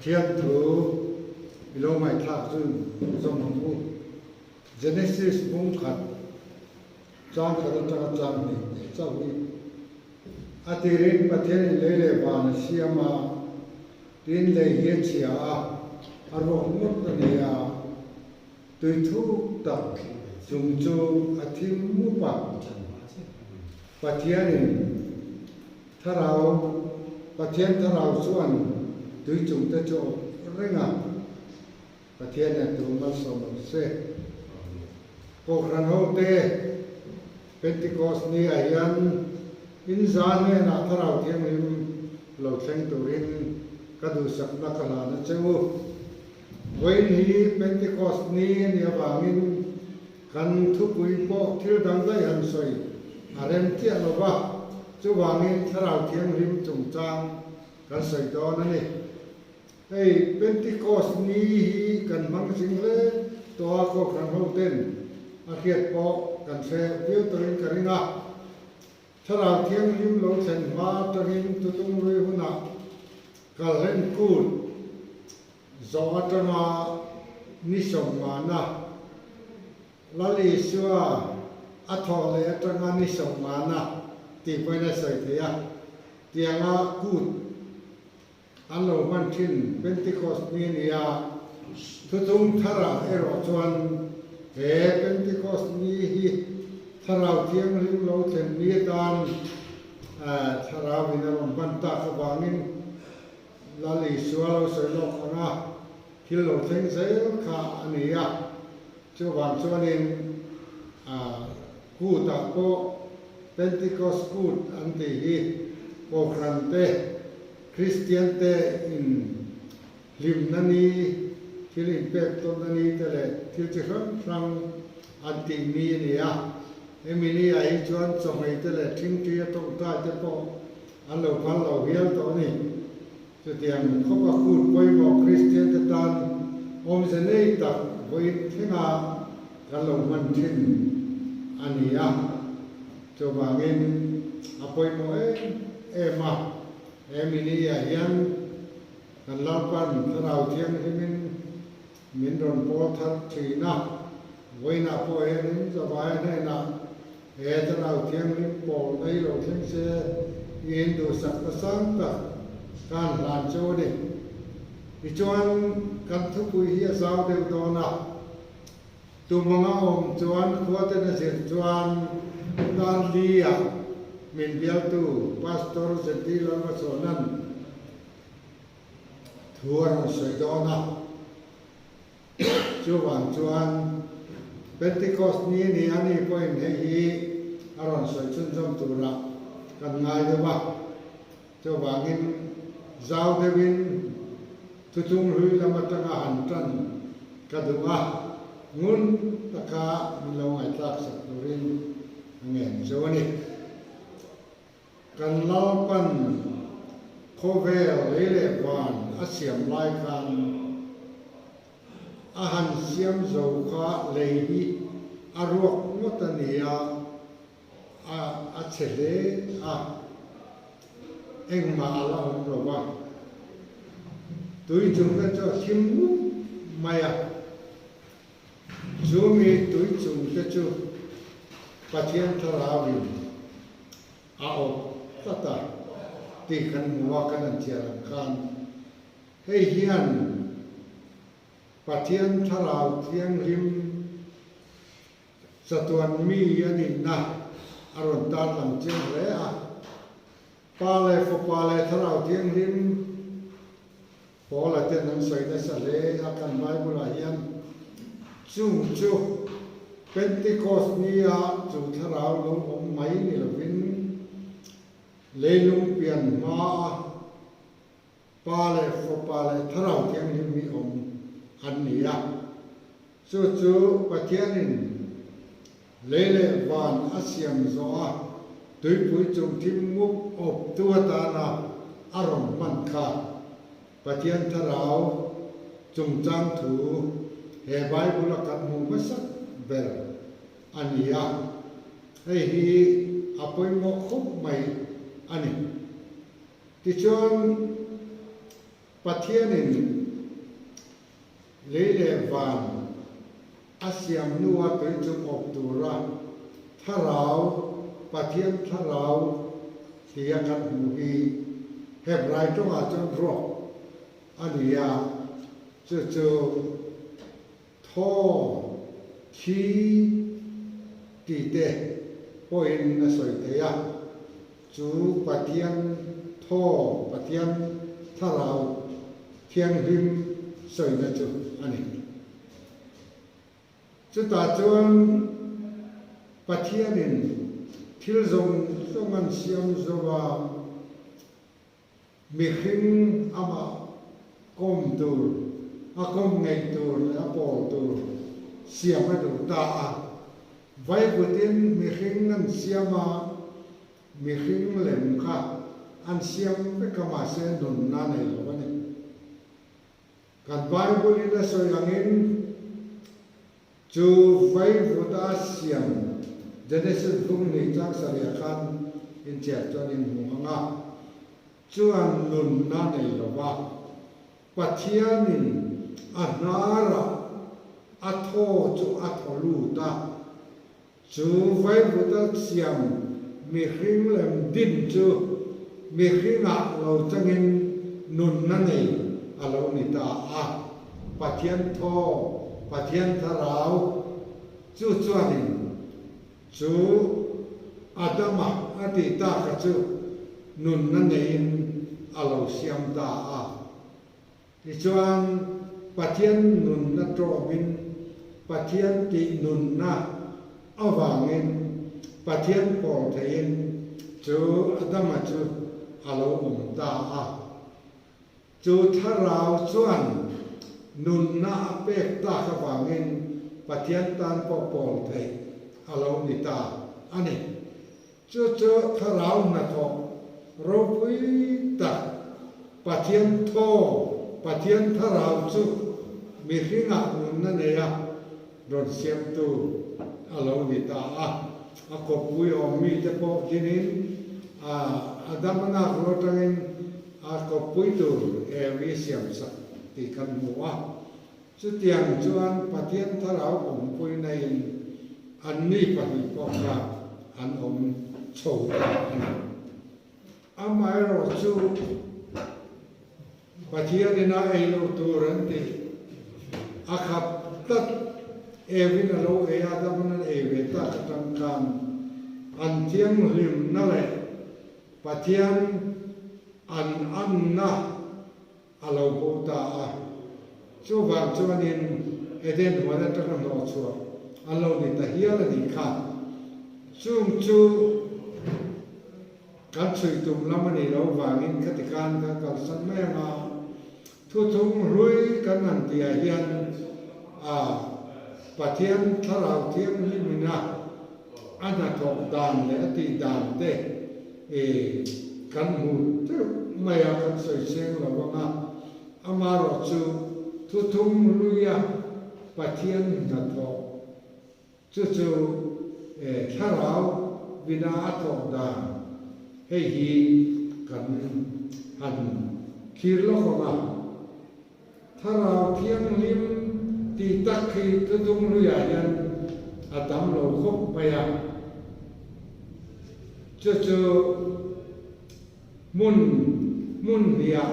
Thian through below my class zoom Genesis mung khat chang khat chang ni chawi atirin pathian lele ban siama tin le ye chia aro mut nia tui thu tak chung chu athim mu pa pathian Thlarau pathian Thlarau chuan tui chung te cho renga pathian ne tu mal som se Pokranhote Pentikos Ni ayan in zane na Thlarau Thianghlim lo thleng turin kadu sakna kala na cheu voin hi Pentikos Ni ni awangin kan thupui po thil dang lai han soi arem tia lova chu wangin Thlarau Thianghlim chungchang kan soi do na ni hey Pentikos Ni hi kan mang sing le to ko Pokranhote akhiat po kan se view torin karinga Thlarau Thianghlim lo chen ma torin tutung rui huna kalhen kut zo atama ni som mana lali sua athole atama ni som mana ti poina sai thia tianga kut anlo man thin Pentikos Ni nia tutung thara ero chuan he Pentikos Ni hi Thlarau Thianghlim lo chen ni dan Thlarau in ban ta ka wangin lali sualo soi lo khanga thil lo thleng zel kha ania chu wang chuanin ku ta po Pentikos kut an ti hi Pokran te Christian te in lim nani thil impact to nani tele thil chi ram anti ni nia emini ai chuan chongai tele thing ti to ta te po an lo phal lo hial to ni chu tiang khopa kut poi mo Christian te tan om se nei ta voi thinga kan lo man thin ania chu wangin apoi mo ema emini hian kan lalpan Thlarau Thianghlim min ron po thar thina voina po enin zawai ne na he Thlarau Thianghlim po nei lo thleng se in du sak ta sang ta kan lan chu ni ti chuan kan thu pui hi zau deu do na tu manga om chuan khuate na se chuan dan lia min bial tu pastor zeti lo ma sonan thuar soi do na chu wang chuan Pentikos Ni ni ani point hi aron soi chun jom tu ra kan ngai de ba chu wangin zau devin tutung hui lama tanga han tan kadua ngun taka milong ai tak sak turin ngen zoni kan lalpan khovel lele wan asiam lai kan ahan siam zo kha lehi arok motania a chele engma ala hom lo wa tui chung ka cho thim maya zumi tui chung ka chu pathian Thlarau a o tata ti kan muwa kan chiar kan hei hian pathian Thlarau Thianghlim satuan mi ani na aron ta lang chen re pale fo pale Thlarau Thianghlim pola ten an soi na sa le akan Bible hian chu Pentikos Ni chu Thlarau lo om mai ni lovin leilung pian ma pale fo pale Thlarau Thianghlim mi om an nia chu pathianin lele van asiam zo tui pui chung thim muk op tua ta na aron man kha pathian Thlarau chungchang thu he Bible kan mu masak ber ania hei hi apoi mo khup mai ani ti chuan Pathianin lele van asiam nuwa pe chung optura Thlarau Pathian Thlarau thia kan hu hi hebrai tonga chon ro ania chu tho khi ti te poin na soi te ya chu Pathian tho Pathian Thlarau Thianghlim soi na chu ani chu ta chuan Pathianin thil zong an siam zowa mi hring ama kom tur a kom ngai tur a pol tur siam a du ta a vai butin mi hring nan siama mi hring lem kha an siam pe kama se nun na nei lo ni kan Bible in a soi angin chu vai buta siam Genesis vung ni chang saria khan in chat cho in hanga chuan nun na nei lo wa Pathianin anara atho chu atholu ta chu vai buta siam mi hring lem din chu mi hring a lo changin nun na nei alo ni ta a Pathian tho Pathian Thlarau chu chuanin chu Adama ati ta ka chu nun na nein alo siam ta a ti chuan Pathian nun na trawin Pathian ti nun na awangin Pathian pol thein chu Adama chu alo ta a chu Thlarau chuan nun na pek ta ka wangin Pathian tan pol thei alo ni ta ani chu Thlarau na tho ro pui ta Pathian tho Pathian Thlarau chu mi hringa nun na ne ya ron siam tu alo ni ta a ko pui o mi te po dinin a Adam na ro tangin a ko pui tu e wi siam sa ti kan mu a chu tiang chuan Pathian Thlarau om pui nei an ni pahi pokha an om chou ta amai ro chu Pathianina elo turan ti akhap tat evin alo e adaman e veta tang kan an Thianghlim na le Pathian an na alo ko ta chu van chuanin eden wala ta no chu alo ni ta hiala ni kha chung chu kan chui tum lamani lo wangin khatikan ka kal san me ma thu thung rui kan an tia hian Pathian Thlarau Thianghlim na ana thok dan le ati dan te e kan mu te maya kan soi seng lo wanga amaro chu thu thung ruia Pathian na thok chu Thlarau vina athok dan hei hi kan han khir lo ma Thlarau Thianghlim ti takhi tu tung lu ya yan atam lo khop baya chu mun dia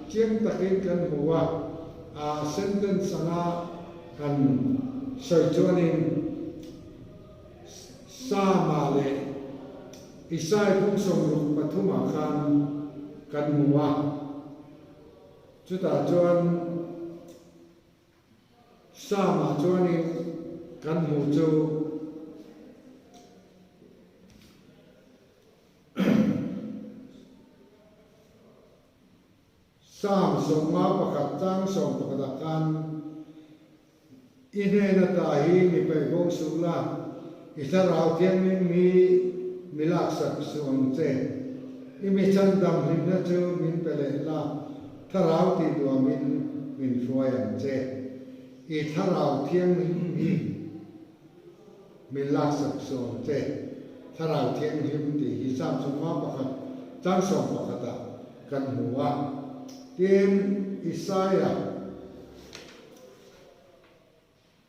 chiang takin kan huwa a sentence sana kan soi chuanin sa ma le isai phung som lu pathuma khan kan huwa chu ta chuan sa ma chuanin kan mu chu sam som ma pakhat tang som pakhat kan ine na ta hi mi pe bong su la Thlarau Thianghlim mi lak sak suang che i mi chan dam hlim na chu min pele la Thlarau ti du min hruaia che i Thlarau Thianghlim mi lak sak suang che Thlarau Thianghlim ti hi sam som ma pakhat tang som pakhat kan huwa tiên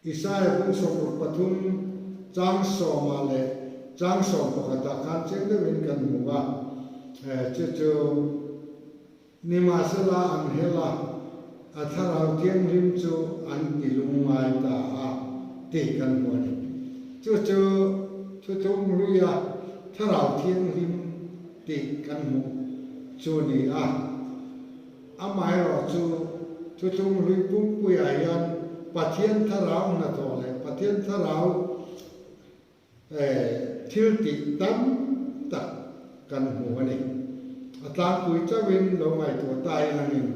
Isaiah cũng sống một pathum trang sổ mà lệ trang sổ một cái đặc khăn trên đó bên cần mua cho nima sẽ là anh hela Thlarau Thianghlim chu an ilung mai ta ti kan mua này chu Vanlalhruaia Thlarau Thianghlim ti kan mua chu ni amai ro chu Vanlalhruaia pum pui yan Pathian Thlarau na to le Pathian Thlarau thil ti tam tak kan mua này atlang pui cha win lo mai to tai langin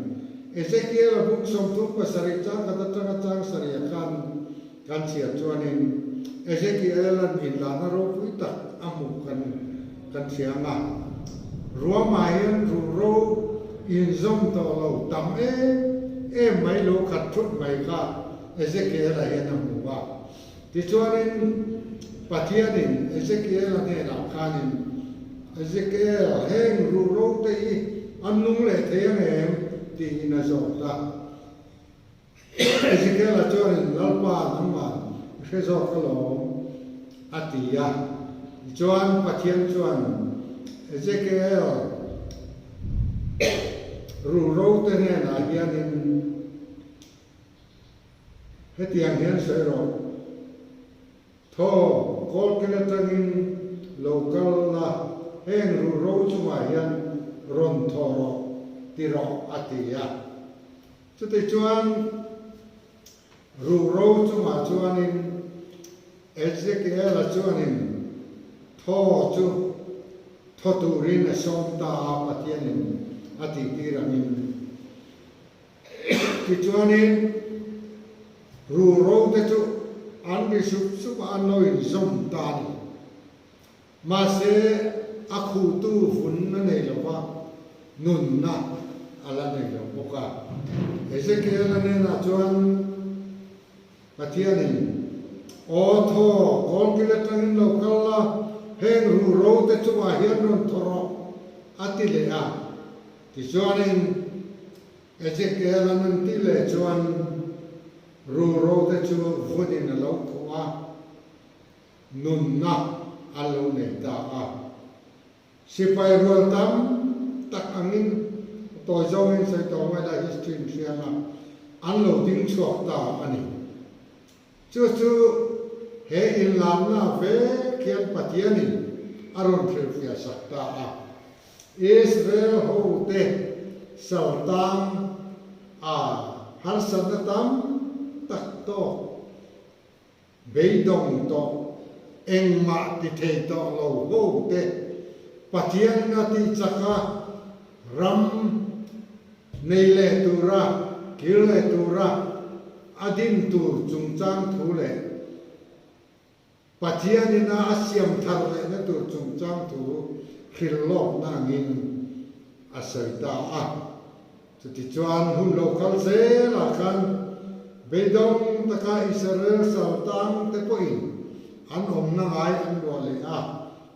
Ezekiel buk som tu pasari cha kata chang sari kan sia chuanin Ezekiel an in la na ro pui tak amu kan sia nga ruwa mai an ro in zom to lo tam mai lo khat thut mai ka Ezekiel a hian amu wa ti chuanin Pathianin Ezekiel ne la khanin Ezekiel heng ro te anung le the em ti na zo ta Ezekiel a chuanin lalpa namma he zo ka lo atia chuan Pathian chuan Ezekiel ro te ne na hianin he Thianghlim se ro tho kol kenatangin local la heng ro chu ma hian ron thoro tiro atia chu te chuan ro chu ma chuanin Ezekiel a chuanin tho turin a som ta Pathianin ati tiramin ti chuanin ro te chu an bi sup an noi som ta ni ma se akhu tu fun na nei lo wa nun na ala nei lo boka Ezekiel ne na chuan Pathianin o tho kol kilatang lo kala heng ro te chu ma hian ron thoro ati le a ti chuanin Ezekiel an ti le chuan ro te chu vunin lo khuwa nun na alo nei ta sipai rual tam tak angin to zongin sai to mai da history sianga an lo ding chuak ta ani chu he in lam na ve kian Pathianin aron thil fia sakta Israel ho te saltam har sanatam tak to beidong to engma ti thei to lo ho te Pathian na ti chaka ram nei le tura kil le tura adin tur chungchang thu le Pathian na asiam thar le na tur chungchang thu khil lok na ngin asaita ti chuan hun local se la khan beidong taka Israel saltang te po in an na ngai an do le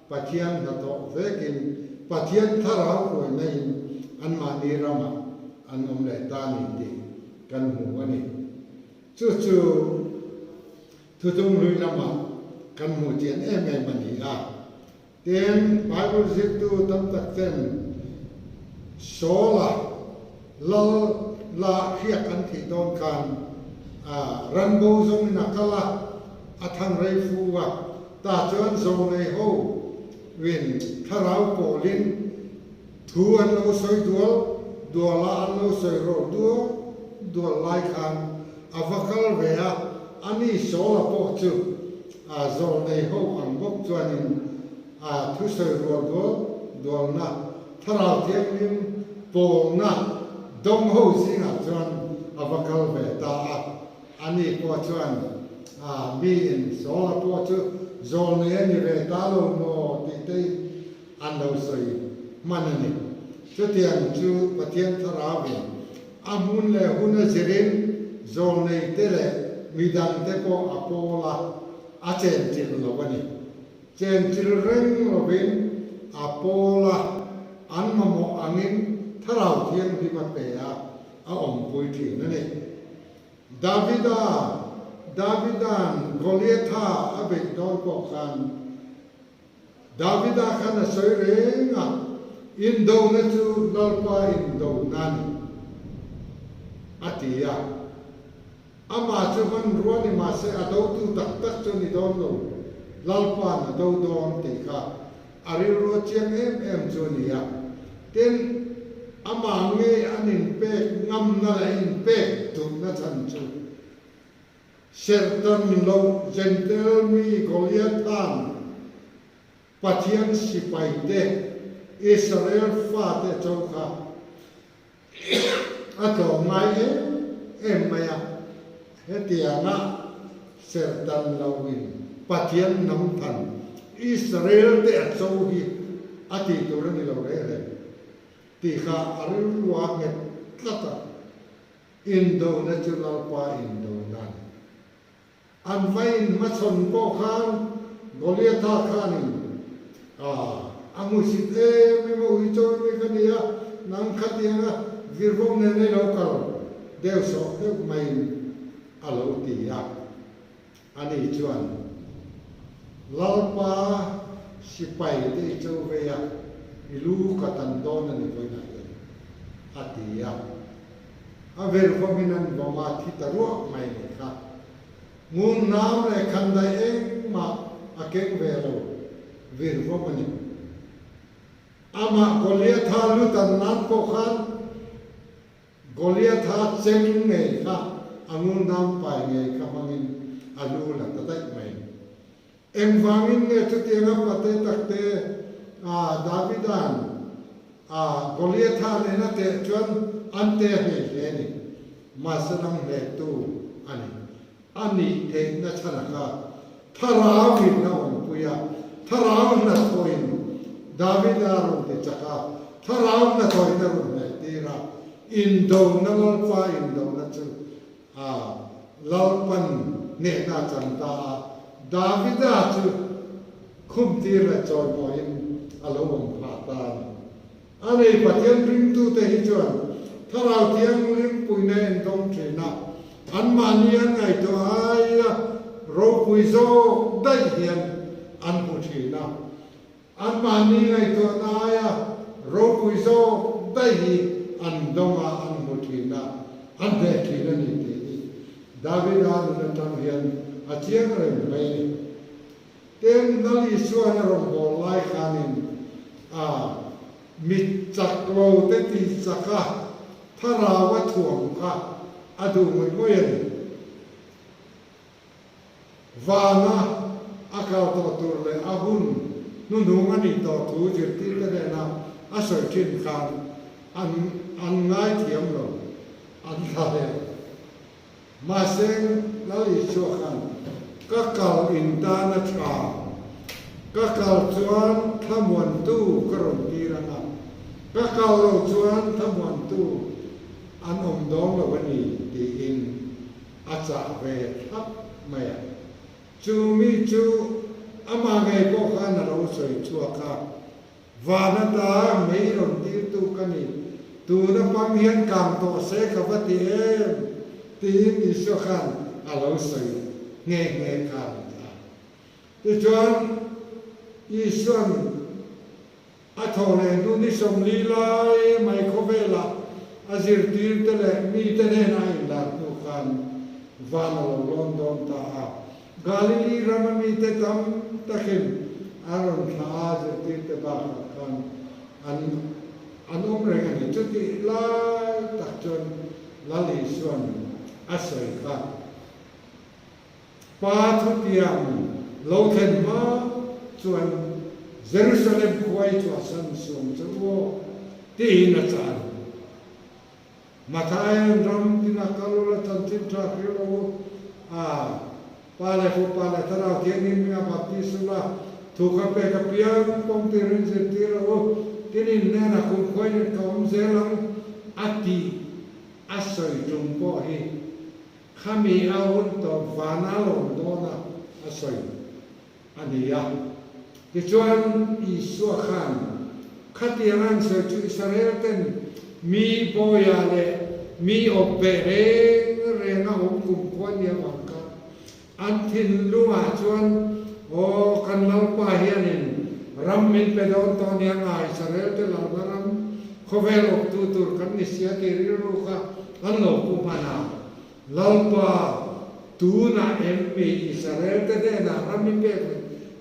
Pathian na to vekin Pathian Thlarau ko nei an ma ni rama an le ta ni ti kan hu ani chu tum lui lama kan mu chen mani ten Bible zip tu tam tak ten sola la khiak an thi don kan ranbo zong na kala athang rei fuwa ta chuan zo nei ho win Thlarau polin thu an lo soi duala an lo soi ro dual lai khan avakal vea ani sola po chu zo nei ho an bok chuanin thu soi ro dual na Thlarau Thianghlim pol na dong ho singa chuan avakal ve ta ani po chuan mi in sola po chu zol ne ni ve ta lo mo ti te an lo soi manani chu tiang chu Pathian Thlarau ve amun le huna zirin zol nei te le midang te po apola a chen til lo wani chen til reng lo bin apola an mamo angin Thlarau Thianghlim pe ông bùi thì nó này Davidan Goliatha ở bên đôi bộ khan Davida khana soi renga Indo na chu lalpa Indo nani atia ama chu man ruani ma se adau tu tak chu ni don lo lalpa na do don ti kha ari ro chiang em chu ni ya ten ama nge anin pe ngam na la in pe tu na chan chu sertan lo gentle mi Goliathan Pathian sipai te Israel fa te châu kha ato mai em maya he tianga sertan lawin Pathian nam than Israel te châu hi ati tu ni lo re ti kha aril wa nge tlata Indo na chulal pa Indo nan an vain ma chon po khan Goliatha khanin amusit me mo hichoi me kania nang khatianga virvom ne nei lokal deu so deu mai alo ti ya ani chuan lalpa sipai te chou ve ya ilu katan don ani voi na ati ya a virvominan boma thi taru mai ne kha ngun nam le khandai eng ma akeng ve lo virvomani ama Goliatha lutan nan ko khan Goliatha cheng nge kha angun nam pai nge kha mangin alu la tatai mai em wangin nge chu tianga pate takte Davidan Goliatha ne na te chuan ante he ni masanam le tu ani te na chana kha Thlarau in na on puya Thlarau na thoin Davidaro te chaka Thlarau na thoin na rum ne tira Indo na lalpa Indo na chu lalpan ne na chanta Davida chu khum tira choi moin alom phata ane pathian ring tu te hi chuan Thlarau Thianghlim puine en dong thina an manian ngai to ai ro pui zo dai hian an pu thina an mani ngai to na ya ro pui zo dai hi an donga an pu thina an de thina ni te David an na tam hian a chiang re mai ten nali suan ro bol lai khanin mit chak lo te ti chaka Thlarau wa thuam kha adu moi moyen vana akal to tur le ahun nu ngani to thu jir ti te na asoi thin khan an ngai thiam lo an thale ma seng lali chu khan ka kal in ta na tha ka kal chuan thamwan tu karon ti ranga ka kal lo chuan thamwan tu an om dong lo wani ti in acha ve thap maya chu mi chu ama ngai ko khan ro soi chu kha vana ta mei ron ti tu kani tu na pam hian kam to se ka vati em ti ni so khan alo soi nge khan ti chuan i suan a thole nu ni som li lai mai kho vela azir tir tele mi tene na inda nu khan vana lo London ta Galili ramami te tam takin aron tha azir tir te ba khan an omre ni chuti la tak chon lali suan asoi kha pa thu tiam lo then ma chuan Jerusalem kuai chu san sum chu ti na chan Mathai ram tina kalula tantin tra khilo pale Thlarau Thianghlim mi baptisula thu ka pe ka piang pom tirin se tiro tinin ne na kum khoi ne kom zelang ati asoi jumpo hi khami aun to vana lom dona asoi ania ke chuan Isua khan khatiangan se chu Israel ten mi boya le มีอบเบเรงอาผมกลุ่มคนเดียวกันอันทินลัวชวนโอ้กันเราป่าเฮียนินรำมินไปโดนตอนยังไงสระเตลเรารำเขาเวลออกตูกันนิสยาเกริรุกะอันโลกุมานาเราป่าตูน่ามีสระเตเดน่ารำมินเป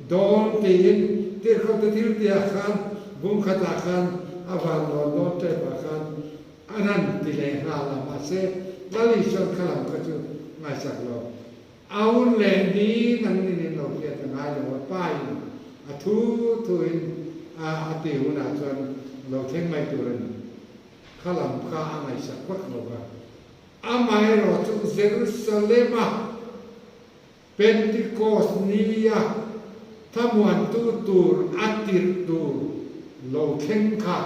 โดนตีนที่เขาจะทิ้งเตียกันบุ้งขตากันอาวันโดนเจ็บกันอันนั้นที่เลหาลามาเสแล้วอีส่วนขลังก็จะไม่สักโลเอาแหล่งนี้นั่นนี่เราเรียกง่ายเลยว่าป้ายทุยอาติวนะส่วนเราเท่งไม่ตัวนั้นขลังข้าไม่สักวักเราว่าอาไม่เราจะเยรูซาเล็มเป็นติโกสนียถ้ามวนตูอาติรตูเราเท่งข้า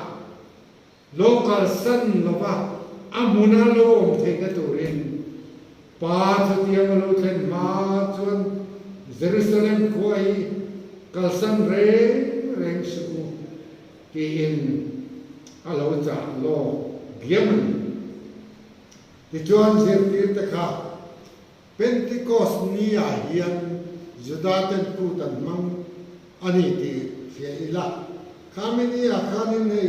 โลกาสันเราว่าอามุนาโลมเทงตัวเองปาทุติยมโลเทนมาจวนเยรูซาเล็มคอยกาสันเรงสูที่อินอาลาจ่าโลเกียมันที่จวนเสียตีตะขาเป็นที่กอสนีอาเฮียนจุดาเต็นพูดันมังอันนี้ที่เสียอีละข้ามินีอาคานินี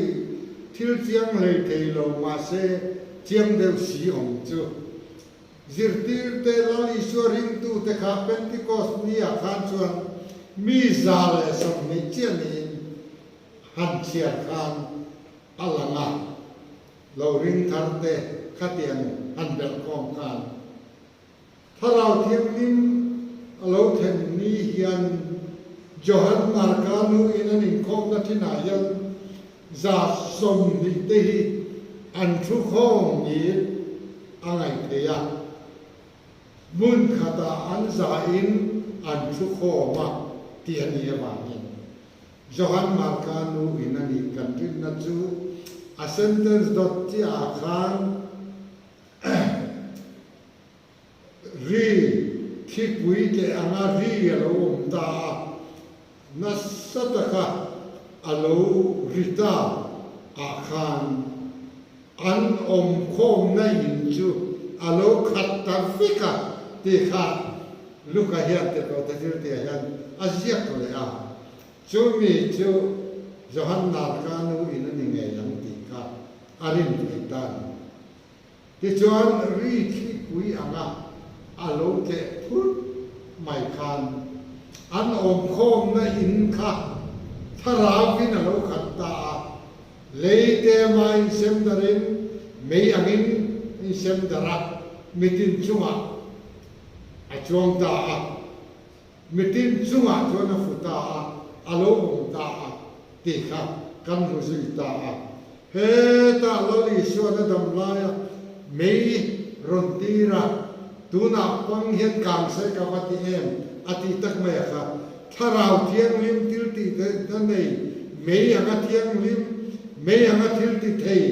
ทิลเจียงเลยเทโลมาเซเจียงเดวสีองจูจิรติลเตลลิสวริงตูตะขาเป็นที่กอสนีอาคานชวนมีซาเลสมิเจียนินหันเชียร์คานอัลลังเราริงทันเตขัดยังหันเบลกองกันถ้าเราเทียมนิมเราเทนนี้ยันจอหันมาร์กานูอินันิงคงนัทินายันจะสมนิเตหิอันทุกข้องนี้อะไรเทียมุนขตาอันซาอินอันทุกข้อมาเตียนีบานินจอหันมาร์กานูอินันิกันทินนัจูa sentence dot ti akhan ri thikui te anga ri alo ta nasataka alo rita akhan an khom na in chu alo khatta fika te kha luka hian te ko te te hian azia ko le a chu mi chu johan narkanu in ani nge yang arin kitan ti chuan ri thi pui anga alo te phut mai khan an khom na in kha tharawin alo khatta leite mai sem darin mei angin in sem dara mitin chunga a chuang ta mitin chunga chuan futa alo ta ti kha kan ru zui ta he ta loli suana dam laya mei rontira tuna pang hian kang se ka pati em ati tak mai kha tharau thianghlim til ti ta nei mei anga thianghlim mei anga thil ti thei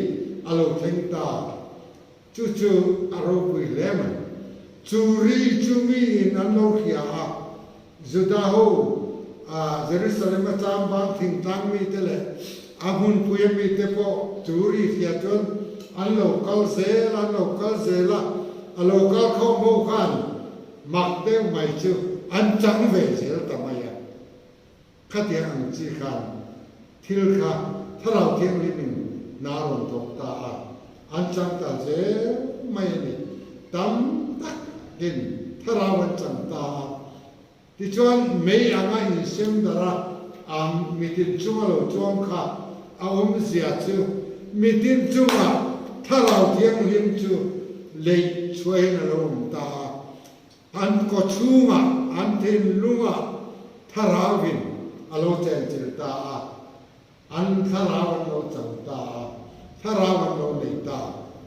alo theng ta chu chu aro pui lem churi chumi in anlo khia juda ho Jerusalem cham bang thing tang mi tele ahun puyam mi te po churi khia chon an local zela a local kho mo khan mak te mai chu an chang ve zel ta maya khatia ang chi khan thil kha tharau thiang limin na ron tok ta an chang ta je mai ni tam tak din tharau an chang ta ti chuan mei anga in sem dara mitin chunga lo chuang kha aom zia chu mitin chunga tharau thianghlim chu lei chuai na lo ta an ko chunga an thin lunga tharawin alo chen chil ta an tharawan lo chang ta tharawan lo nei ta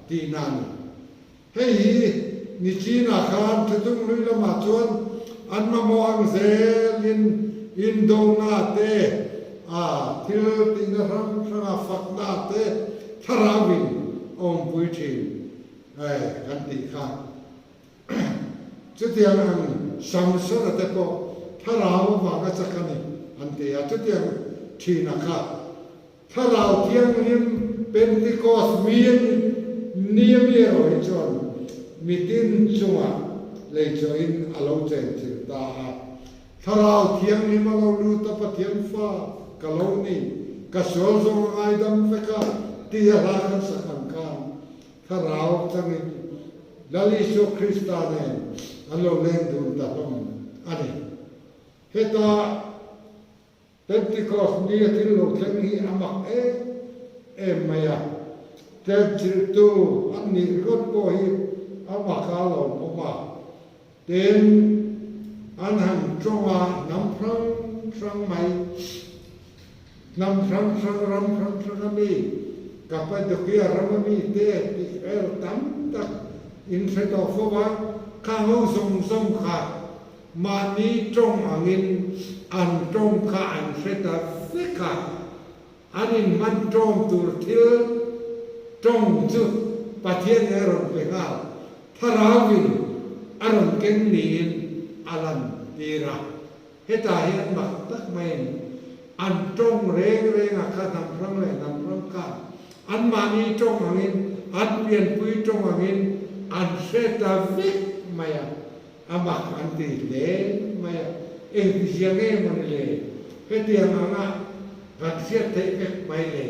ti nan hei ni china khan thudung lui lama chuan an ma mo ang zelin in do na te thil ti na ram thanga fak na te tharawin om pui thin kan ti kha chu tiang ang samsara te po tharau ma ka chakani an te ya chu tiang thina kha tharau thianghlim Pentikos nia mi rồi chọn mi tin chunga lấy cho in alo chen chữ ta Thlarau Thianghlim alo lu ta pa thiam pha kalau ni ka sol zong ai dam veka tia la kan sakang kan Thlarau changin lali so Krista ne alo len du ta hom ani heta Pentikos Ni til lo thleng hi amak maya tel chil tu an ni rot po hi amaka lo poma ten an han chonga nam prang mai nam prang ram mi kapadokia ram mi te el tam tak in feto fowa ka ho song kha ma ni trong angin an trong kha an feta feka anin man trong tur thil trong chu pathian eron pengal Thlarauin aron ken niin alan tira heta hian mak tak main an trong reng akha nam prang ka an mani trong angin an pian pui trong angin an feta vik maya amak an ti le maya eng siange man le hetiang anga gak siat te mai le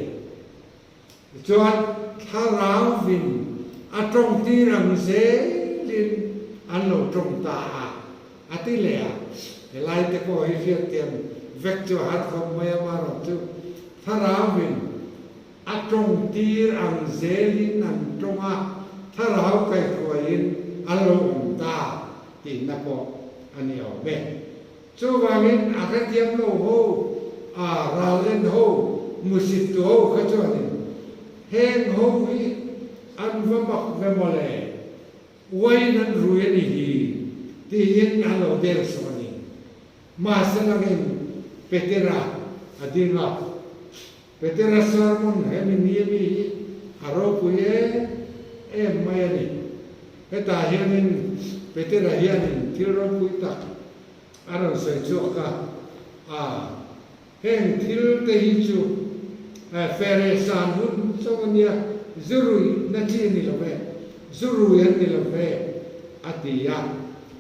chuan Thlarauin a trong ti rang se lin an lo trong ta a ti le a lai te ko hi fiat tiam vek chu har khom mai ma ro chu Thlarauin a trong ti rang se lin an trong a Thlarau kai khoin an lo ta ti na po ani o me chu wangin a ka tiam lo ho a ra len ho musit ho ka chu ni heng ho hi an vamak vemole wain an ruin hi ti hin alo del soni ma sanagin petera adinga petera sermon hemini mi aro puye mayani eta hianin petera hianin tilro puita aro se choka heng til te hi chu fere san hun sonia zurui na chi ni lo ve zurui an ni lo ve atia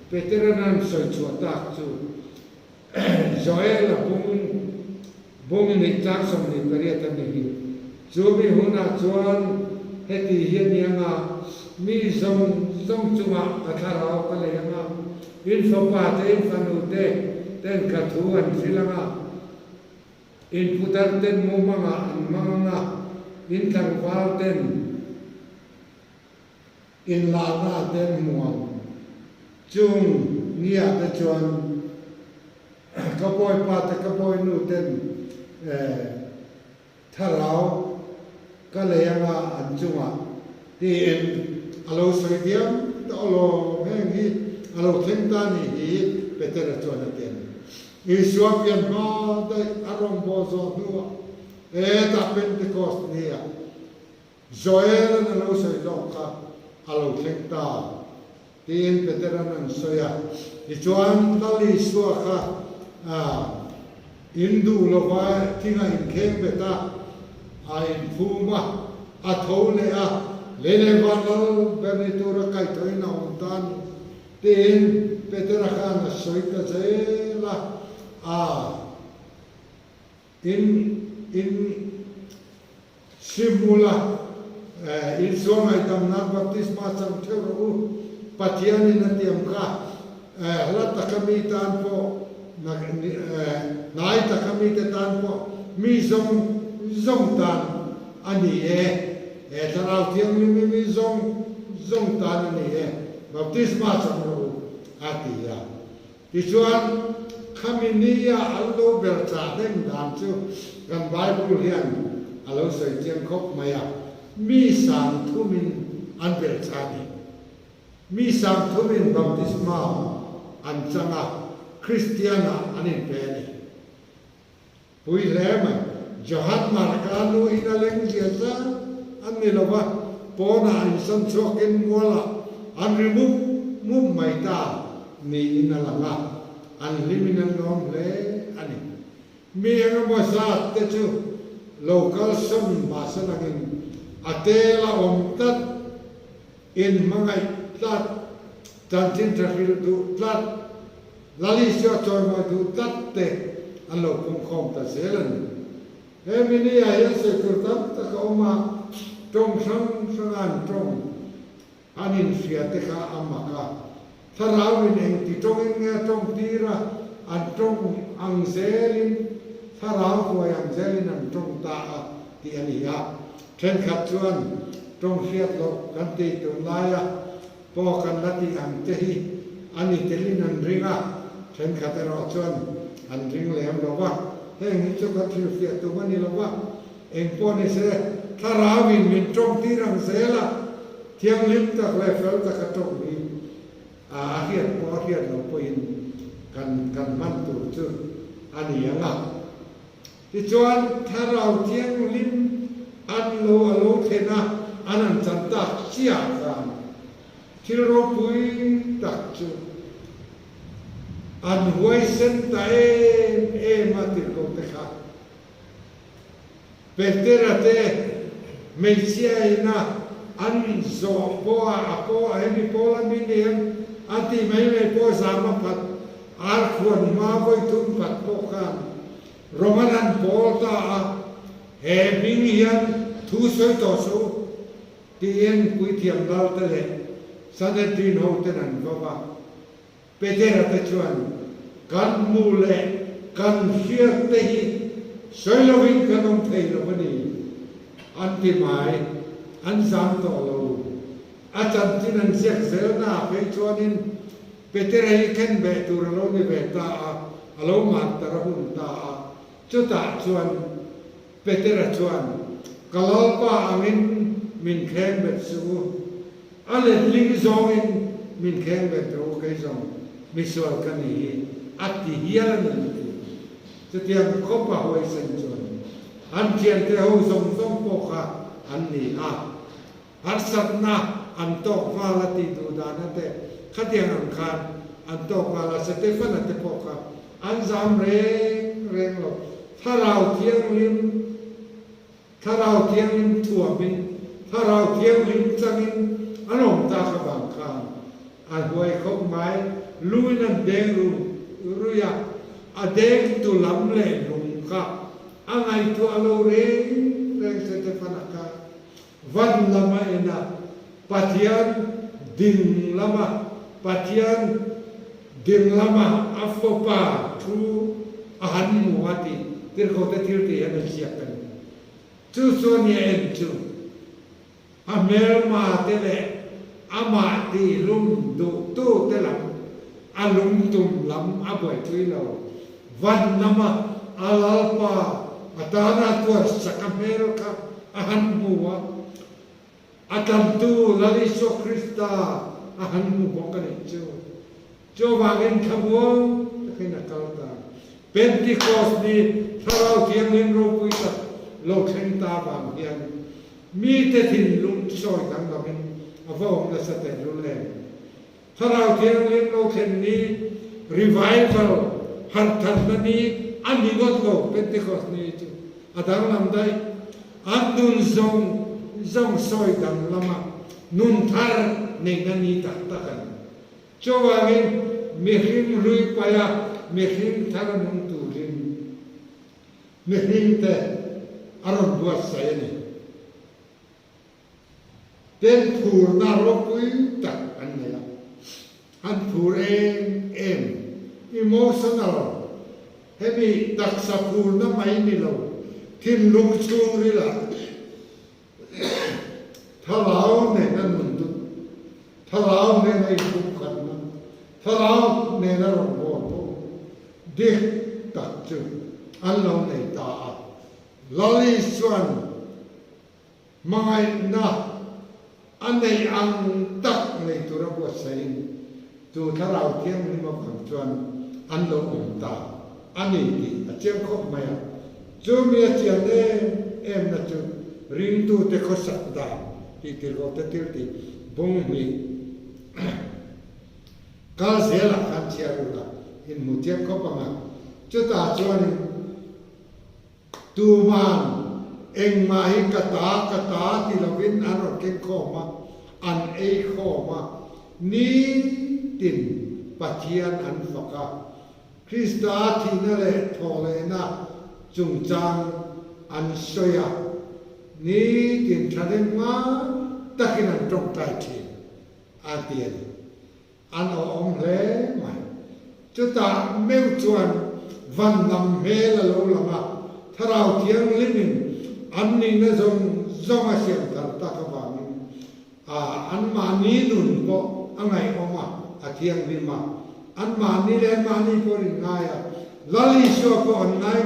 peteranan so chu ta chu joel la bung ni tak som ni pariata ni chu mi huna chuan heti hian yanga mi zong chunga Thlarau ka le yanga in fopa te in fanu te ten ka thu an silanga in putar ten manga in tangwal ten in lana ten muang chung nia te chuan kapoi pa te kapoi nu ten Thlarau ka le yanga an chunga ti in alo soi diam to lo heng hi alo theng ta ni hi petera chuan ten Isua pian ma dai arong bo zo nuwa ta Pentikos Ni Joel na lo soi lo ka alo thleng ta tin petera nan soya I chuan dali suwa ka indu lo wa tinga in khem beta in phuma a thole a lele vanal bernitura kai thoi na untan tin petera ka na soi ta zela in simula in songai tam na baptisma cham thero patiani na tiam ka hala takami tan po nai takami te tan po mi zong tan ani Thlarau Thianghlim mi zong tan ani baptisma cham ro atia ti chuan Khaminia allo bercha den dan chu kan Bible hian alo soi tiang khop maya mi sam thumin an bercha ni mi sam thumin baptisma an changa Christiana anin pe ni pui lema Johan Markanu inaleng jiasa an nilawa pona an san chokin mola an remove mum maita ni inalanga an liminan nom le ani mi ang mo sa te chu local som masanagin atela omtat in mangai tat tan tin trafil du tat lali sio choi mo du tat te alo kum khom ta selan he mini ya se kurtam ta ko ma trong sang an trong anin sia te kha amaka Thlarau in eng ti trong eng trong tira an trong ang zelin Thlarau ko yang zelin an trong ta ti ania then khat chuan trong fiat lo kan ti tu laya po kan lati ang te hi ani telin an ringa then khat ro chuan an ring lem lo wa heng hi chu ka thil fiat tu mani lo wa eng po ni se Thlarau in min trong tirang zela Thianghlim tak le fel tak ka tok ni a hiat po hiat lo po in kan man tu chu ani anga ti chuan Thlarau Thianghlim an lo thena anan chan tak chia kan thil ro pui tak chu an huai sen ta e ma ti ko te kha petera te me sia ina an zo po a mi po la mi ne ati mai me po sa ma pat ar khon ma voi tun pat po kan romanan po ta a he bing hian thu soi to so tien pui thiam dal te le sanet din ho te nan va petera te chuan kan mu le kan hiat te hi soi lo vin kan om thei lo ni an ti mai an zam to lo a chan tin an siak zel na pe chuanin petera hi ken be tur lo ni be ta a lo man ta ra hun ta a chu ta chuan petera chuan kalal pa amin min khen be su ale ling zong in min khen be tro kai zong mi sual kan ni ati hiala ni chu tiam ko pa hoi sen chuan an thian te ho zong zong po kha an ni a har sat na an tok wala ti du da na te khatiang an khan an tok wala se te fan te po kha an zam reng lo Thlarau Thianghlim thua min Thlarau Thianghlim changin anom ta kha bang khan an huai khop mai lui nan deng ruya a deng tu lam le lung kha angai tu alo reng se te fanaka van lama ena patian ding lama afopa thu ahan muati tir ko te tir te an siak kan chu so ni en chu amel ma te le ama ti lum du tu te lam alum tum lam aboi thui lo van lama alalpa atana tu sakamel ka ahan muwa atam tu lali so Krista ahan mu bokan chu wangin khawo kena kalta Pentikos Ni Thlarau Thianghlim ro pui ta lo theng ta bang hian mi te thin lung soi dang gamin avong la sa te ru le Thlarau Thianghlim lo khen ni revival har than ni ani got lo Pentikos Ni chu adang lam dai an dun zong soi dang lama nun thar ne ngani ta ta kan chowangin mihim lui paya mihim thar nun tu rin mihim te aron buat saya ni ten phur na ro pui tak an ne an phur em emotional hemi tak sa phur na mai ni lo thin lung chung ri la Thlarau ne nan mun tu Thlarau ne nai tu kan na Thlarau ne na ro bo dik tak chu an lo nei ta lali chuan mangai na an nei ang tak nei tu ra bo sai tu Thlarau Thianghlim ma kham chuan an lo um ta ani ti a chiang khop mai chu mi a chiang em na chu ring tu te kho sak da ti tir go te tir ti bong mi kal zela kan chia ru la in mu chiang khop ma chu ta chuan tu man eng ma hi kata ti lovin an ro ken kho ma an ei khoma ni tin pathian an faka Krista thina le thole na chungchang an soya ni tin thadeng ma takin an trong tai thi atien an om hle mai chuta meu chuan van nam he la lo lama Thlarau Thianghlim an ni na zong a siam thar ta ka wang an ma ni nun po angai oma a Thianghlim ma an ma ni le ma ni ko ri ngaya lali so ko an nai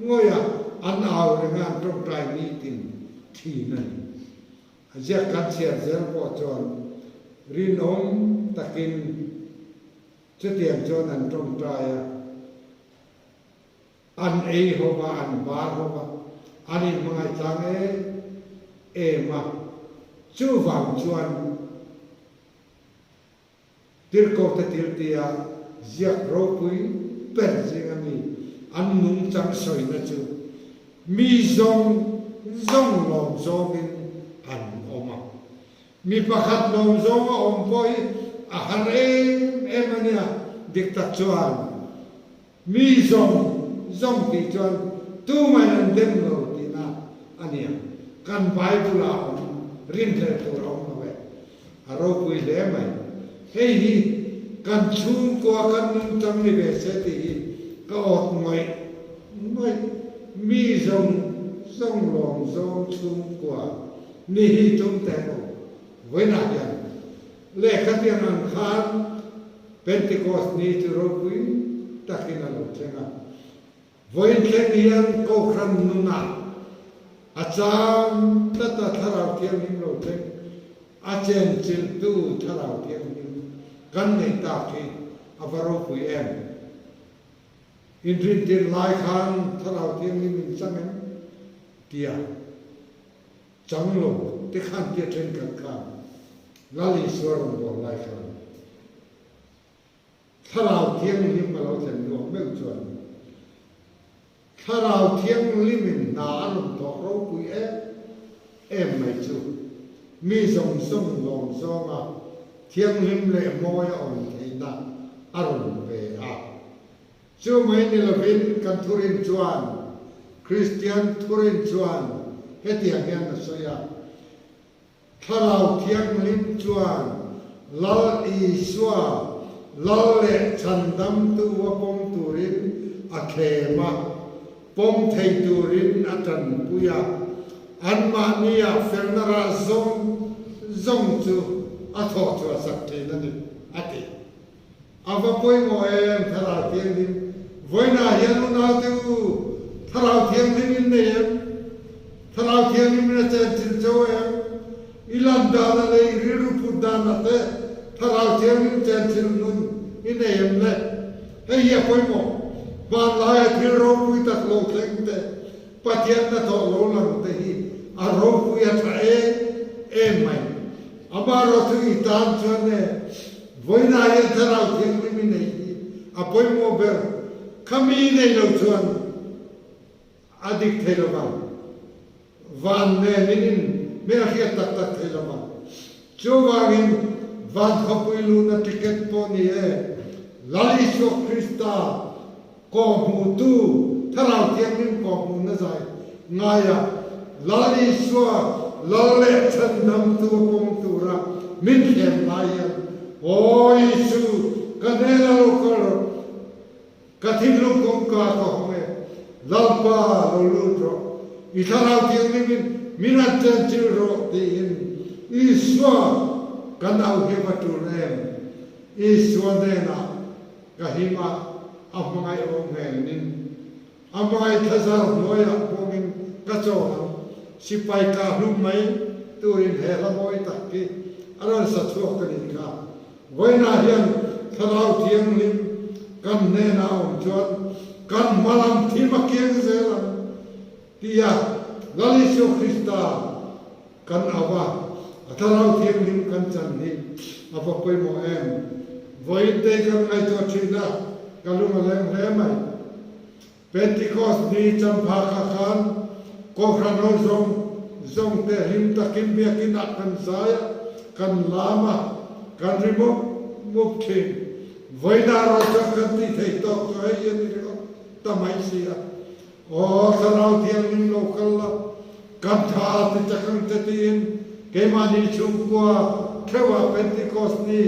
ngoya an au le ngan trong tai ni tin thi na azia kan sia zel po chon rin om takin chutiam chon an trong tai an ei hova an bar hova ani mga chang e ma chu wang chuan tir ko ta tir tia ziak ro pui per jing ani an nung chang soi na chu mi zong lom zong in an oma mi pakhat lom zong om poi a har em ania dikta chuan mi zong ti chuan tu mai an dem lo ti na ania kan Bible a om rin the tu ro ma ve a ro pui le mai hei hi kan chung ko kan nung chang ni ve se ti ka ot ngoi mi zong lom zong chung ko ni hi chung te ko với na yan le khat yan an khan Pentikos Ni tu ro pui takin lo chenga với khen yan ko khan nu na acham ta Thlarau Thianghlim lo chen a chen chil tu Thlarau Thianghlim kan nei ta ki avaro pui em in rin tin lai khan Thlarau Thianghlim in sangen tia chang lo te khan tia chen kan khan lali suarong bo lai khan Thlarau Thianghlim ma lo chen no meu chuan Thlarau Thianghlim in na anum to ro pui em mai chu mi zong lom zong a Thianghlim le moi on theina aron ve a chu mai ni la vin kan thurin chuan Christian thurin chuan hetiang hian na soya Thlarau Thianghlim chuan lal I swa lal le chandam tu wa pom turin a khema pom thei turin atan puya an ma nia fernara zong chu a tho chu sak the na ni ati ava poi mo em Thlarau Thianghlim voina hian na tu Thlarau Thianghlim in ne Thlarau Thianghlim na chen chin cho em ilan da na le riru pu da na te Thlarau Thianghlim chen chin nun in em le hei ya poi mo Vanlalhruaia Thlarau pui tak lo thleng te pathian na tho lo lang te hi a ro pui a tha em mai amaro tu I tan chuan ne voina ya Thlarau Thianghlim in nei a poi mo ber khami nei lo chuan adik thelo ba van ne nin me a hiat tak thelo ba chu wangin van khopui lu na ticket po ni lali so Krista ko mu tu Thlarau Thianghlim ko mu na zai ngaya lali so lale chandam tu pom tu ra min hem laya o Isu kanela lo ko kathin lu kom ka ko me lalpa lo lu tro I Thlarau Thianghlim minat chen chil ro ti in Iswa kan au he patu rem Iswa ne na kahima amangai o ngel nin amangai thazar noya pongin kacho sipai ka hlum mai turin he la moi takki aran sa chuak ka ni ka voina hian Thlarau Thianghlim kan ne na om chuan kan malam thima kieng zela tia lali so Krista kan awa Thlarau Thianghlim kan chan ni ava poi mo em voi te kan ai to thina kalung lem hle mai Pentikos Ni cham pha kha khan ko khano zong te him takin biakin kan saya kan lama kan remove move thin với na rồi cho kan ti thei to cho ai yên đi có tamai sia o Thlarau Thianghlim local la kan tha ti chakang te tin ke mani chung kwa thewa Pentikos Ni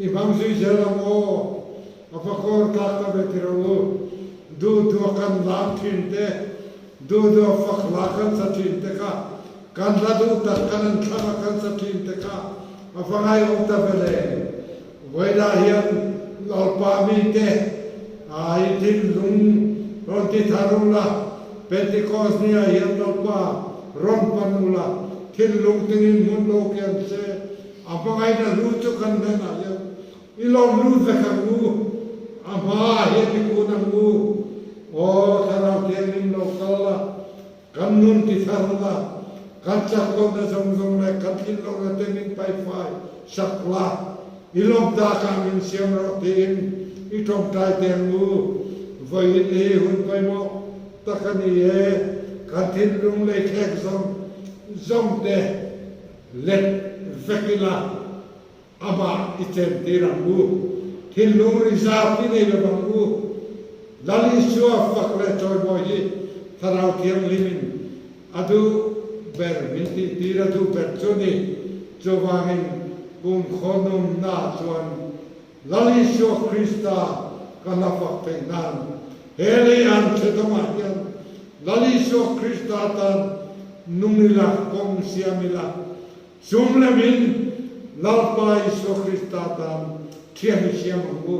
i bang zui zelamo apakor ta ta betiro du kan lam thin te du fakla kan sa thin te ka kan la du ta kan thla kan sa thin te ka afangai o ta bele voida hian lalpa mi te ai tin lung ron ti tharula Pentikos Ni hian lalpa ron panula tin lung tin mun lo kian se afangai na lu chu kan na ya ilong lu za kan lu ama hian ku na lu o Thlarau Thianghlim local la kan nun ti tharula kan chakko na zong le kan kin lo na te min pai fai sakla ilom ta ka min siam ro tin i thom tai te ngu voi ni hun pai mo ta kan ye kan tin lung le khek zong te let vekila ama iten tirangu tin lung rizap ni le bangu lali suwa fakle choi boy Thlarau Thianghlim adu ber minti tira tu perchoni chowangin bung khonum na chuan lali suwa Krista kana faktenan hele an chetoma yan lali suwa Krista tan nungila kong siamila sumlemin lalpai suwa Krista tan thiam siamangu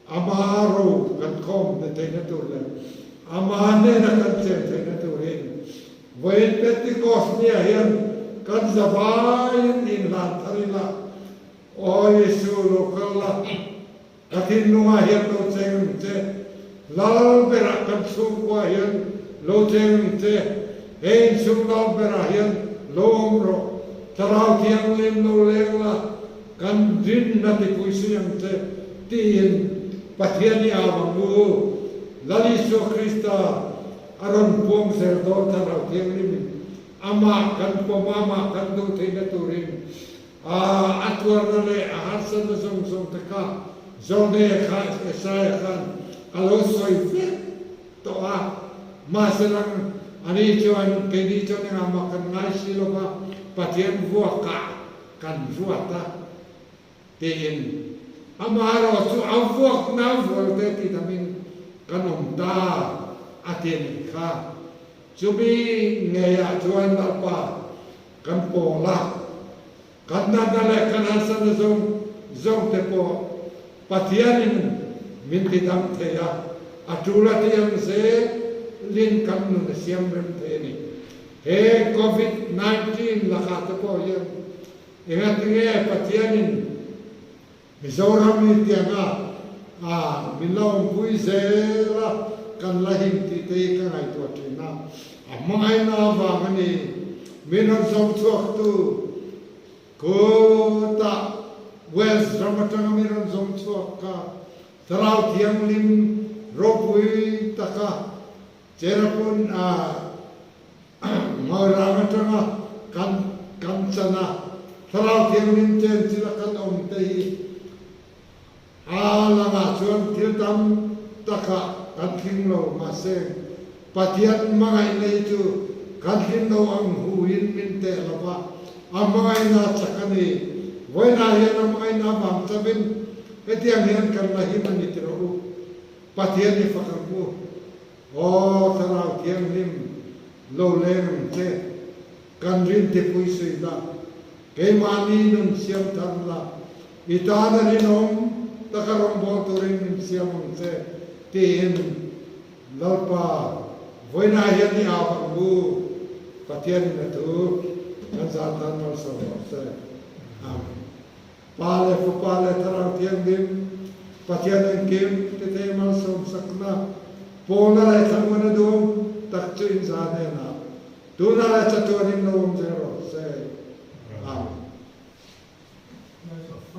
amaro kan kom de tena turle amane na kan chen tena turin voi Pentikos Ni hian kan zawai in lan tharila o Yesu lokala katin nuwa hian lo cheng te lal bera kan su kwa hian lo cheng te ein sum lal bera hian lo omro Thlarau Thianghlim lo lengla kan din na ti puisiang te tin Pathiani awangu lali so Krista aron pom serdo Thlarau Thianghlim ama kan pomama kan do thina turin atwar na le aharsan na song taka zonde khan esai khan alo soi to a masalang ani chuan kedi chuan ama kan ngai siloba pathian vuaka kan zuata tin amaro su avok na volte ti tamin kanom ta atin kha chubi ngeya chuan alpa kan pola kan na dale kan hasan zong te po patianin min ti dam the ya atula ti ang se lin kan nu na siam rem the ni he COVID-19 la kha to po yan ingat nge patianin Mizoram ni tianga milong pui zela kan lahim ti te kan ai to tina amai na wa ngani minon som chuak tu ko ta wes ramatang minon som chuak ka Thlarau Thianghlim ropui taka cherapun mau ramatanga kan chana Thlarau Thianghlim chen sila kan om te alanga chuan thil tam taka kan thing lo ma se pathian mangai nei chu kan thing lo ang huin min te lova amangai na chakani voina hian amangai na bam tabin etiang hian kan la hi mani tiro pathian ni fakangu o Thlarau Thianghlim lo leng te kan rin te pui sui da ke mani nun siam tham la itana ni nom takarong boturin min siamong se tin lalpa voina hian ni awangu pathian na tu kan zatan mal so se pale fu pale Thlarau Thianghlim pathian en kim te mal so sakna pona lai thangwana do tak chu in zane na tu na la chatorin no om zero se